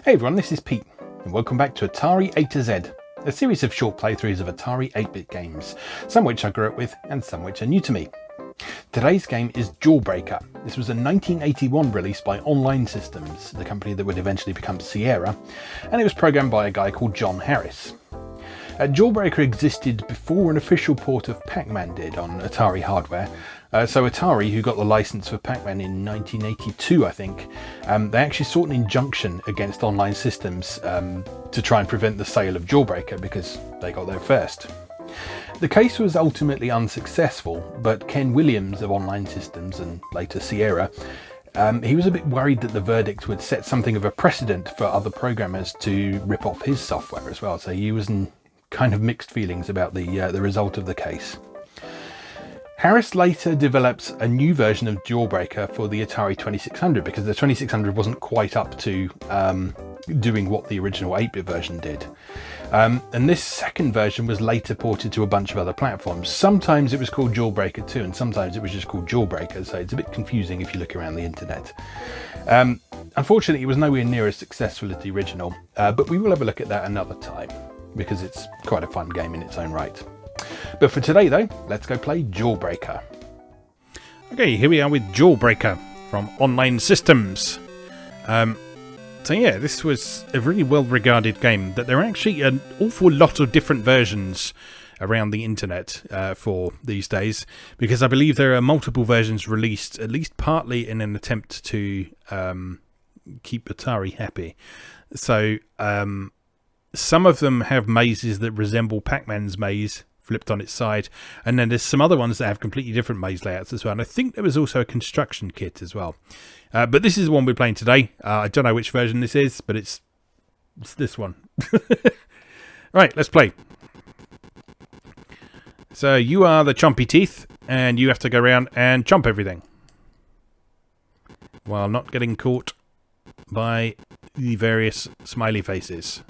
Hey everyone, this is Pete, and welcome back to Atari A to Z, a series of short playthroughs of Atari 8-bit games, some which I grew up with and some which are new to me. Today's game is Jawbreaker. This was a 1981 release by Online Systems, the company that would eventually become Sierra, and it was programmed by a guy called John Harris. Jawbreaker existed before an official port of Pac-Man did on Atari hardware. So Atari, who got the license for Pac-Man in 1982, I think, they actually sought an injunction against Online Systems to try and prevent the sale of Jawbreaker because they got there first. The case was ultimately unsuccessful, but Ken Williams of Online Systems and later Sierra, he was a bit worried that the verdict would set something of a precedent for other programmers to rip off his software as well. So he was in kind of mixed feelings about the result of the case. Harris later develops a new version of Jawbreaker for the Atari 2600 because the 2600 wasn't quite up to doing what the original 8-bit version did. And this second version was later ported to a bunch of other platforms. Sometimes it was called Jawbreaker 2 and sometimes it was just called Jawbreaker, so it's a bit confusing if you look around the internet. Unfortunately, it was nowhere near as successful as the original, but we will have a look at that another time because it's quite a fun game in its own right. But for today though, let's go play Jawbreaker. Okay, here we are with Jawbreaker from Online Systems. So yeah, this was a really well-regarded game that there are actually an awful lot of different versions around the internet for these days, because I believe there are multiple versions released, at least partly in an attempt to keep Atari happy. So some of them have mazes that resemble Pac-Man's maze flipped on its side, and then there's some other ones that have completely different maze layouts as well, and I think there was also a construction kit as well. But this is the one we're playing today. I don't know which version this is, but it's this one. Right, let's play. So you are the chompy teeth, and you have to go around and chomp everything while not getting caught by the various smiley faces.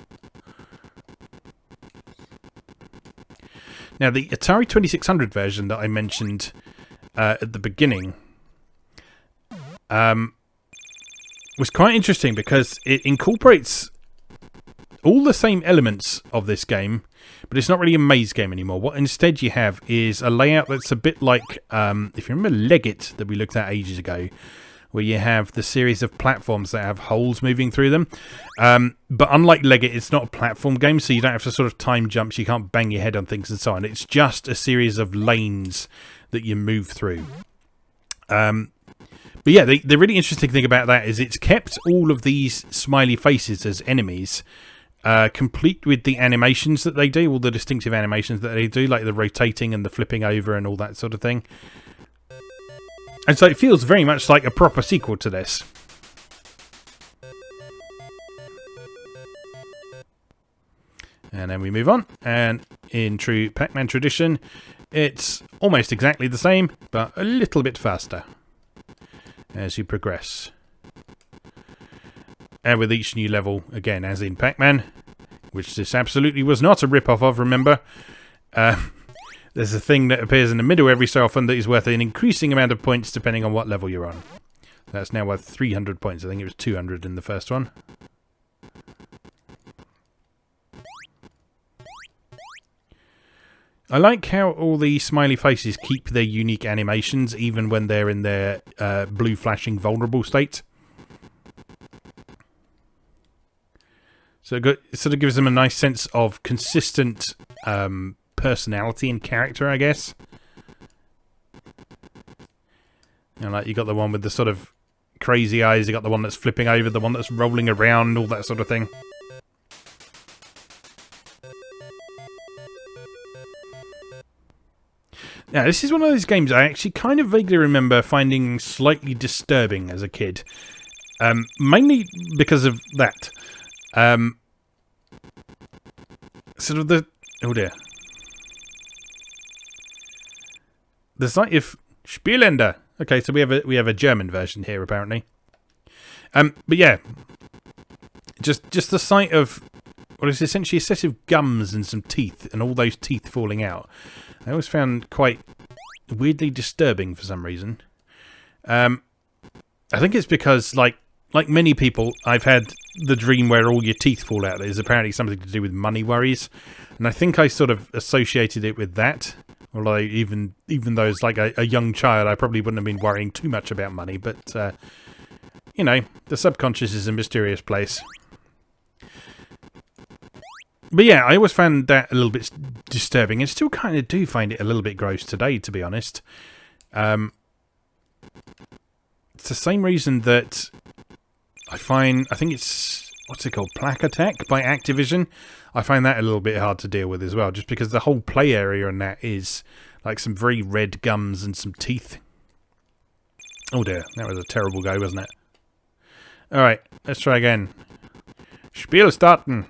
Now, the Atari 2600 version that I mentioned at the beginning was quite interesting because it incorporates all the same elements of this game, but it's not really a maze game anymore. What instead you have is a layout that's a bit like, if you remember Leggett that we looked at ages ago, where you have the series of platforms that have holes moving through them. But unlike Leggett, it's not a platform game, so you don't have to sort of time jumps, you can't bang your head on things and so on. It's just a series of lanes that you move through. But yeah, the really interesting thing about that is it's kept all of these smiley faces as enemies, complete with the animations that they do, all the distinctive animations that they do, like the rotating and the flipping over and all that sort of thing. And so it feels very much like a proper sequel to this. And then we move on, and in true Pac-Man tradition, it's almost exactly the same, but a little bit faster as you progress. And with each new level, again, as in Pac-Man, which this absolutely was not a rip-off of, remember, there's a thing that appears in the middle every so often that is worth an increasing amount of points depending on what level you're on. That's now worth 300 points. I think it was 200 in the first one. I like how all the smiley faces keep their unique animations even when they're in their blue flashing vulnerable state. So it sort of gives them a nice sense of consistent personality and character, I guess. You know, like you got the one with the sort of crazy eyes, you got the one that's flipping over, the one that's rolling around, all that sort of thing. Now, this is one of those games I actually kind of vaguely remember finding slightly disturbing as a kid. Mainly because of that. Sort of the... Oh dear. The site of Spielender. Okay, so we have a German version here apparently. But yeah, just the sight of what is essentially a set of gums and some teeth, and all those teeth falling out, I always found quite weirdly disturbing for some reason. I think it's because, like, like many people, I've had the dream where all your teeth fall out. There's apparently something to do with money worries. And I think I sort of associated it with that. Although even though it's like a young child, I probably wouldn't have been worrying too much about money. But, you know, the subconscious is a mysterious place. But yeah, I always found that a little bit disturbing. And still kind of do find it a little bit gross today, to be honest. It's the same reason that I think it's, what's it called, Plaque Attack by Activision. I find that a little bit hard to deal with as well, just because the whole play area in that is like some very red gums and some teeth. Oh dear, that was a terrible go, wasn't it? Alright, let's try again. Spiel starten.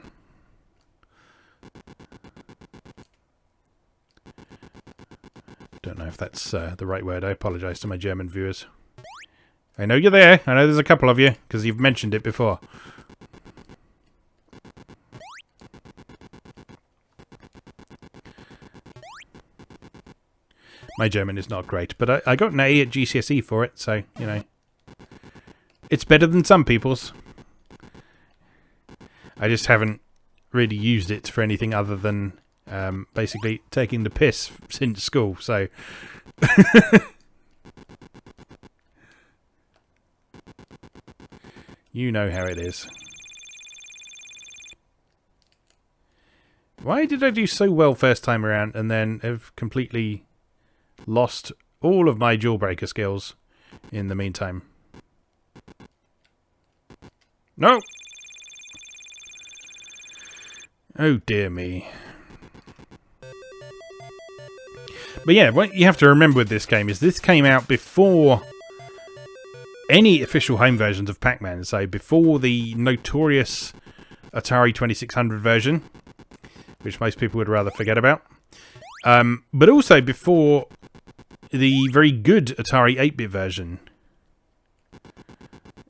Don't know if that's the right word. I apologise to my German viewers. I know you're there. I know there's a couple of you, because you've mentioned it before. My German is not great, but I got an A at GCSE for it, so, you know. It's better than some people's. I just haven't really used it for anything other than basically taking the piss since school, so... You know how it is. Why did I do so well first time around and then have completely lost all of my Jawbreaker skills in the meantime? No! Oh dear me. But yeah, what you have to remember with this game is this came out before any official home versions of Pac-Man, so before the notorious Atari 2600 version, which most people would rather forget about, but also before the very good Atari 8-bit version,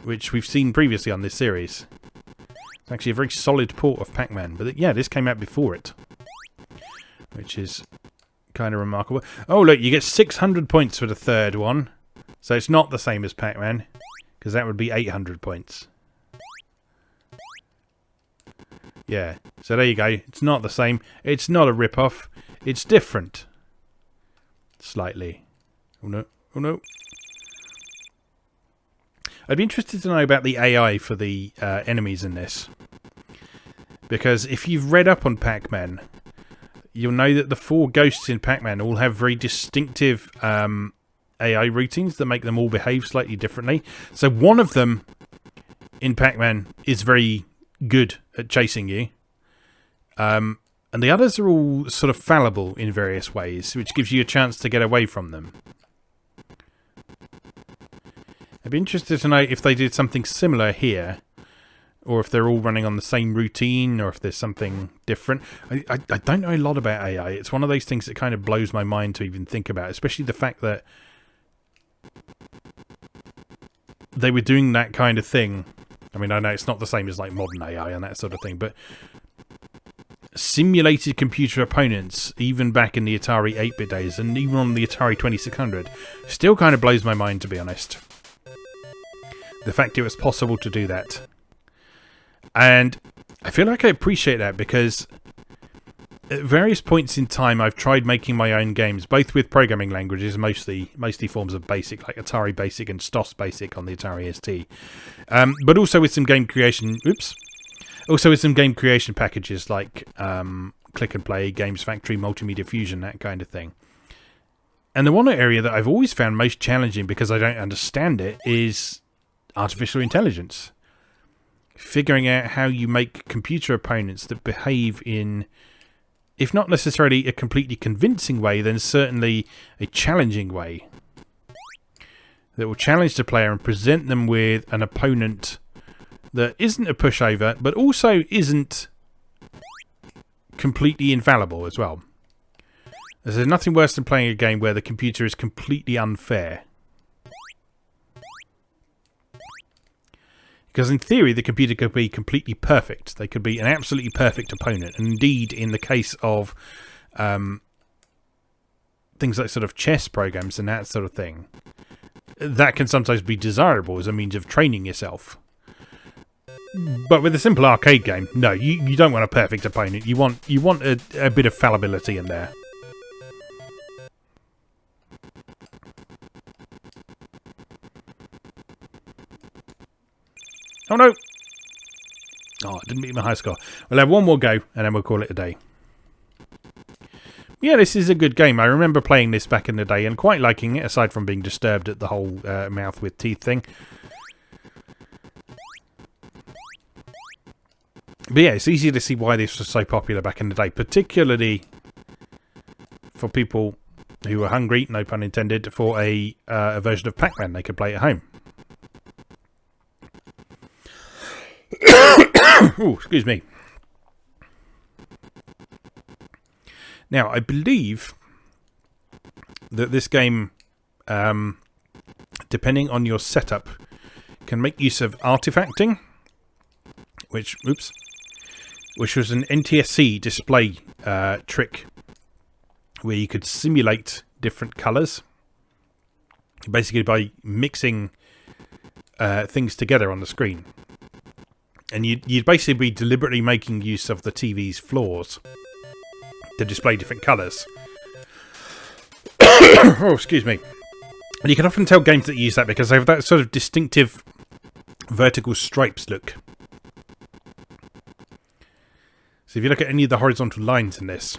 which we've seen previously on this series. It's actually a very solid port of Pac-Man, but yeah, this came out before it, which is kind of remarkable. Oh look, you get 600 points for the third one. So it's not the same as Pac-Man, because that would be 800 points. Yeah, so there you go. It's not the same. It's not a rip-off. It's different. Slightly. Oh no. Oh no. I'd be interested to know about the AI for the enemies in this. Because if you've read up on Pac-Man, you'll know that the 4 ghosts in Pac-Man all have very distinctive... AI routines that make them all behave slightly differently. So one of them in Pac-Man is very good at chasing you. And the others are all sort of fallible in various ways, which gives you a chance to get away from them. I'd be interested to know if they did something similar here, or if they're all running on the same routine, or if there's something different. I don't know a lot about AI. It's one of those things that kind of blows my mind to even think about, especially the fact that they were doing that kind of thing. I mean, I know it's not the same as like modern AI and that sort of thing, but simulated computer opponents, even back in the Atari 8-bit days, and even on the Atari 2600, still kind of blows my mind, to be honest. The fact it was possible to do that. And I feel like I appreciate that, because at various points in time I've tried making my own games, both with programming languages, mostly forms of BASIC, like Atari Basic and STOS Basic on the Atari ST, but also with some game creation packages like Click and Play, Games Factory, Multimedia Fusion, that kind of thing. And the one area that I've always found most challenging, because I don't understand it, is artificial intelligence. Figuring out how you make computer opponents that behave in, if not necessarily a completely convincing way, then certainly a challenging way. That will challenge the player and present them with an opponent that isn't a pushover, but also isn't completely infallible as well. There's nothing worse than playing a game where the computer is completely unfair. Because in theory, the computer could be completely perfect. They could be an absolutely perfect opponent. And indeed, in the case of things like sort of chess programs and that sort of thing, that can sometimes be desirable as a means of training yourself. But with a simple arcade game, no, you don't want a perfect opponent. You want a bit of fallibility in there. Oh no! Oh, I didn't beat my high score. We'll have one more go, and then we'll call it a day. Yeah, this is a good game. I remember playing this back in the day and quite liking it, aside from being disturbed at the whole mouth with teeth thing. But yeah, it's easy to see why this was so popular back in the day, particularly for people who were hungry, no pun intended, for a version of Pac-Man they could play at home. Oh, excuse me. Now, I believe that this game, depending on your setup, can make use of artifacting, which was an NTSC display trick where you could simulate different colours, basically by mixing things together on the screen. And you'd basically be deliberately making use of the TV's flaws to display different colours. Oh, excuse me. And you can often tell games that use that because they have that sort of distinctive vertical stripes look. So if you look at any of the horizontal lines in this,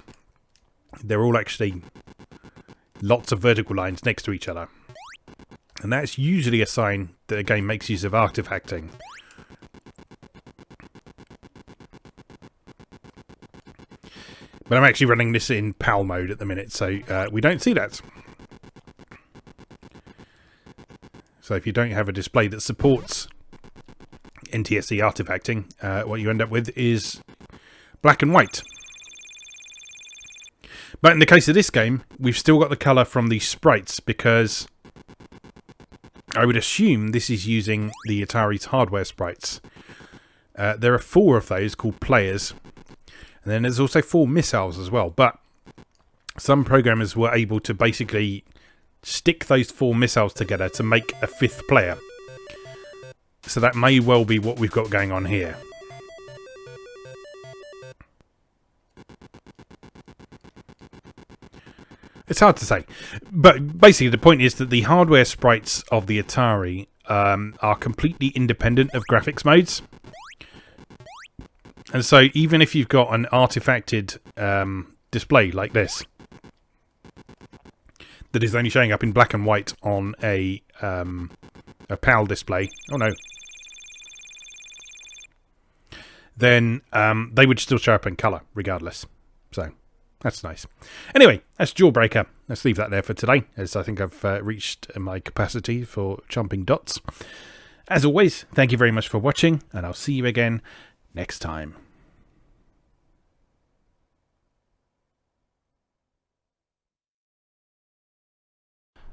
they're all actually lots of vertical lines next to each other. And that's usually a sign that a game makes use of artifacting. But I'm actually running this in PAL mode at the minute, so we don't see that. So if you don't have a display that supports NTSC artifacting, what you end up with is black and white. But in the case of this game, we've still got the colour from the sprites, because I would assume this is using the Atari's hardware sprites. There are 4 of those called players. And then there's also 4 missiles as well. But some programmers were able to basically stick those 4 missiles together to make a 5th player. So that may well be what we've got going on here. It's hard to say. But basically the point is that the hardware sprites of the Atari are completely independent of graphics modes. And so even if you've got an artifacted display like this, that is only showing up in black and white on a PAL display, oh no, then they would still show up in colour regardless. So that's nice. Anyway, that's Jawbreaker. Let's leave that there for today, as I think I've reached my capacity for chomping dots. As always, thank you very much for watching, and I'll see you again next time.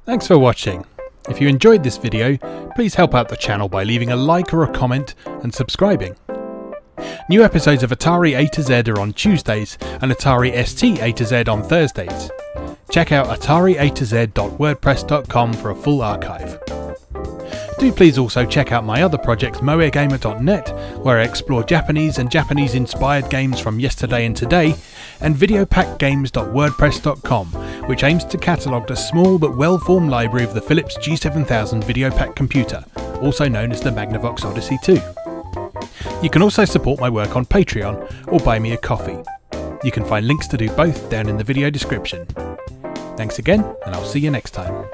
Thanks for watching. If you enjoyed this video, please help out the channel by leaving a like or a comment and subscribing. New episodes of Atari A to Z are on Tuesdays and Atari ST A to Z on Thursdays. Check out atariatoz.wordpress.com for a full archive. Do please also check out my other projects moegamer.net, where I explore Japanese and Japanese-inspired games from yesterday and today, and videopackgames.wordpress.com, which aims to catalogue a small but well-formed library of the Philips G7000 Videopack computer, also known as the Magnavox Odyssey 2. You can also support my work on Patreon or buy me a coffee. You can find links to do both down in the video description. Thanks again, and I'll see you next time.